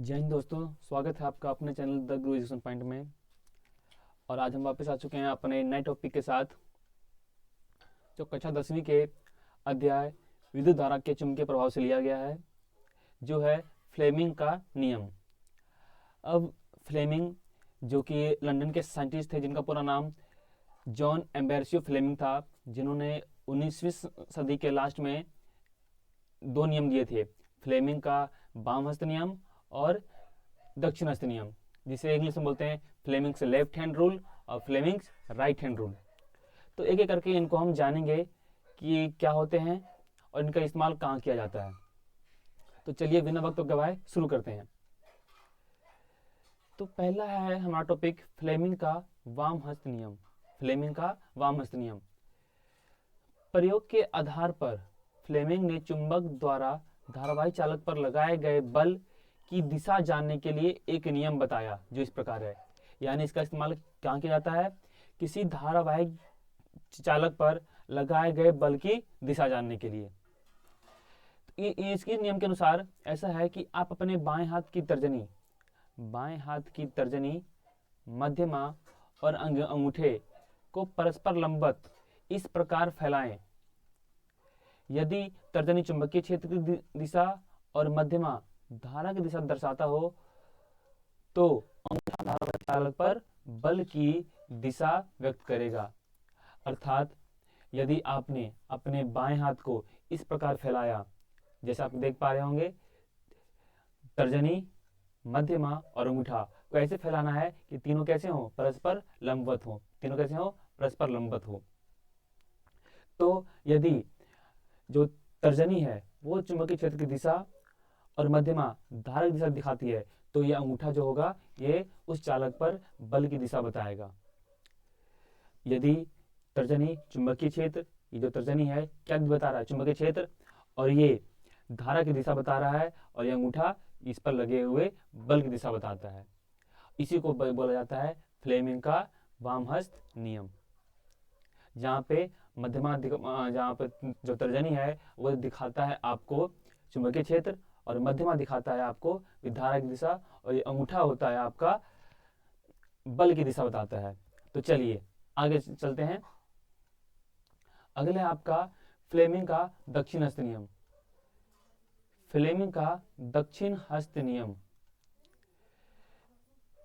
जय हिंद दोस्तों, स्वागत है आपका अपने channel the grow education point में। और आज हम वापस आ चुके हैं अपने नए टॉपिक के साथ, जो कक्षा 10वीं के अध्याय विद्युत धारा के चुंबकीय प्रभाव से लिया गया है, जो है फ्लेमिंग का नियम। अब फ्लेमिंग, जो कि लंदन के साइंटिस्ट थे जिनका पूरा नाम जॉन एम्बर्सियो फ्लेमिंग था, जिन्होंने 19वीं सदी के लास्ट में दो नियम दिए थे, फ्लेमिंग का वाम हस्त नियम और दक्षिण हस्त नियम, जिसे इंग्लिश में बोलते हैं फ्लेमिंग्स लेफ्ट हैंड रूल और फ्लेमिंग्स राइट हैंड रूल। तो एक एक करके इनको हम जानेंगे कि क्या होते हैं और इनका इस्तेमाल कहाँ किया जाता है। तो चलिए बिना वक्त गवाए शुरू करते हैं। तो पहला है हमारा टॉपिक फ्लेमिंग का वाम हस्त नियम। फ्लेमिंग का वाम हस्त नियम। प्रयोग के आधार पर फ्लेमिंग ने चुंबक द्वारा धारावाही चालक पर लगाए गए बल की दिशा जानने के लिए एक नियम बताया, जो इस प्रकार है। यानी इसका इस्तेमाल कहाँ किया जाता है? किसी धारावाहिक चालक पर लगाए गए बल की दिशा जानने के लिए। इसके नियम के अनुसार ऐसा है कि आप अपने बाएं हाथ की तर्जनी, मध्यमा और अंगूठे को परस्पर लंबवत इस प्रकार फैलाएं। यदि तर्जनी चुंबकीय क्षेत्र की दिशा और मध्यमा धारा की दिशा दर्शाता हो, तो अंगूठा धारावाही चालक पर बल की दिशा व्यक्त करेगा। अर्थात यदि आपने अपने बाएं हाथ को इस प्रकार फैलाया, जैसे आप देख पा रहे होंगे, तर्जनी, मध्यमा और अंगूठा को ऐसे फैलाना है कि तीनों कैसे हो? परस्पर लंबवत हो। तीनों कैसे हो? परस्पर लंबवत हो। तो यदि जो तर्जनी है वो चुंबकीय क्षेत्र की दिशा और मध्यमा धारा की दिशा दिखाती है, तो यह अंगूठा जो होगा ये उस चालक पर बल की दिशा बताएगा। यदि तर्जनी चुंबकीय क्षेत्र, ये जो तर्जनी है क्या बता रहा है? चुंबकीय क्षेत्र, और ये धारा की दिशा बता रहा है, और ये अंगूठा इस पर लगे हुए बल की दिशा बताता है। इसी को बोला जाता है फ्लेमिंग का वामहस्त नियम। जहाँ पे जहाँ पे जो तर्जनी है वो दिखाता है आपको चुंबकीय क्षेत्र, और मध्यमा दिखाता है आपको धारा की दिशा, और ये अंगूठा होता है आपका बल की दिशा बताता है। तो चलिए आगे चलते हैं। अगला है आपका फ्लेमिंग का दक्षिण हस्त नियम। फ्लेमिंग का दक्षिण हस्त नियम,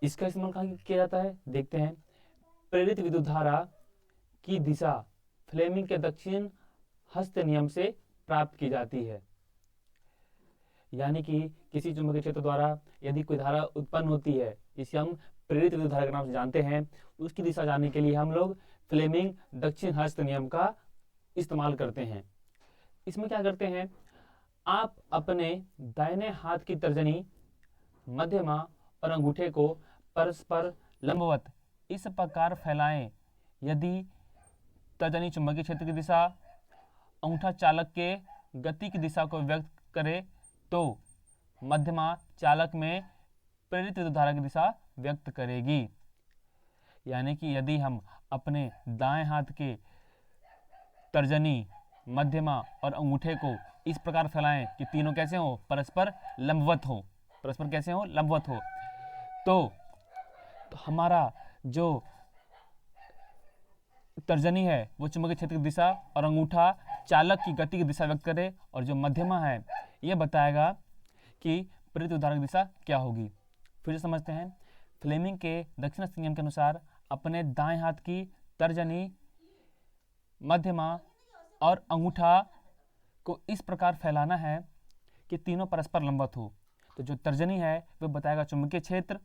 इसका इस्तेमाल कहाँ किया जाता है? देखते हैं। प्रेरित विद्युत धारा की दिशा फ्लेमिंग के दक्षिण हस्त नियम से प्राप्त की जाती है। यानी कि किसी चुंबकीय क्षेत्र द्वारा यदि कोई धारा उत्पन्न होती है, जिसे हम प्रेरित विद्युत धारा के नाम से जानते हैं, उसकी दिशा जानने के लिए हम लोग फ्लेमिंग दक्षिण हस्त नियम का इस्तेमाल करते हैं। इसमें क्या करते हैं? आप अपने दाहिने हाथ की तर्जनी, मध्यमा और अंगूठे को परस्पर लंबवत इस प्रकार फैलाएं। यदि तर्जनी चुंबकीय क्षेत्र की दिशा, अंगूठा चालक के गति की दिशा को व्यक्त करे, तो मध्यमा चालक में प्रेरित विद्युत धारा की दिशा व्यक्त करेगी। यानी कि यदि हम अपने दाएं हाथ के तर्जनी, मध्यमा और अंगूठे को इस प्रकार फैलाएं कि तीनों कैसे हो? परस्पर लंबवत हो। परस्पर कैसे हो? लंबवत हो। तो हमारा जो तर्जनी है वो चुंबकीय क्षेत्र की दिशा, और अंगूठा चालक की गति की दिशा व्यक्त करे, और जो मध्यमा है ये बताएगा कि प्रेरित विद्युत धारा की दिशा क्या होगी। फिर से समझते हैं। फ्लेमिंग के दक्षिण हस्त नियम के अनुसार अपने दाएं हाथ की तर्जनी, मध्यमा और अंगूठा को इस प्रकार फैलाना है कि तीनों परस्पर लंबवत हो। तो जो तर्जनी है वो बताएगा चुंबकीय क्षेत्र,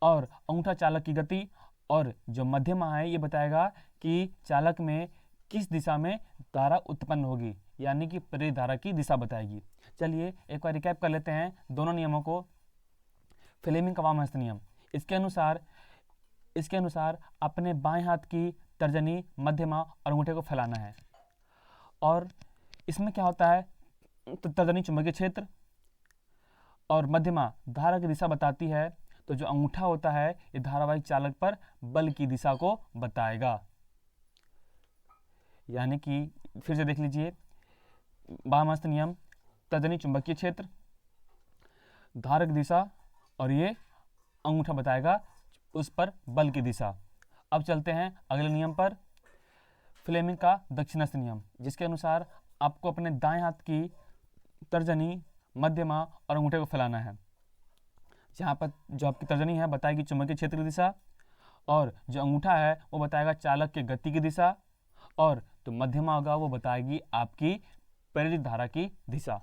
और अंगूठा चालक की गति, और जो मध्यमा है ये बताएगा कि चालक में किस दिशा में धारा उत्पन्न होगी, यानी कि प्रेरित धारा की दिशा बताएगी। चलिए एक बार रिकैप कर लेते हैं दोनों नियमों को। फ्लेमिंग का वामहस्त नियम, इसके अनुसार अपने बाएं हाथ की तर्जनी, मध्यमा और अंगूठे को फैलाना है। और इसमें क्या होता है? तर्जनी चुंबकीय क्षेत्र और मध्यमा धारा की दिशा बताती है, तो जो अंगूठा होता है ये धारावाहिक चालक पर बल की दिशा को बताएगा। यानी कि फिर से देख लीजिए, वामहस्त नियम, तर्जनी चुंबकीय क्षेत्र, धारक दिशा और ये अंगूठा बताएगा उस पर बल की दिशा। अब चलते हैं अगले नियम पर, फ्लेमिंग का दक्षिणास्थ नियम, जिसके अनुसार आपको अपने दाएं हाथ की तर्जनी, मध्यमा और अंगूठे को फैलाना है। जहाँ पर जो आपकी तर्जनी है बताएगी चुंबकीय क्षेत्र की दिशा, और जो अंगूठा है वो बताएगा चालक के गति की दिशा, और तो मध्यमा होगा वो बताएगी आपकी प्रेरित धारा की दिशा।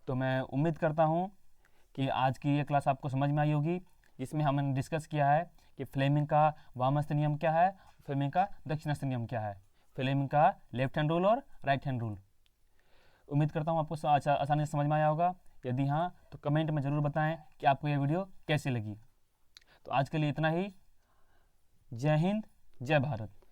तो मैं उम्मीद करता हूँ कि आज की ये क्लास आपको समझ में आई होगी, जिसमें हमने डिस्कस किया है कि फ्लेमिंग का वामस्थ नियम क्या है, फ्लेमिंग का दक्षिणास्थ नियम क्या है, फ्लेमिंग का लेफ्ट हैंड रूल और राइट हैंड रूल। उम्मीद करता हूँ आपको आसानी से समझ में आया होगा। यदि हाँ तो कमेंट में ज़रूर बताएं कि आपको ये वीडियो कैसी लगी। तो आज के लिए इतना ही। जय हिंद, जय भारत।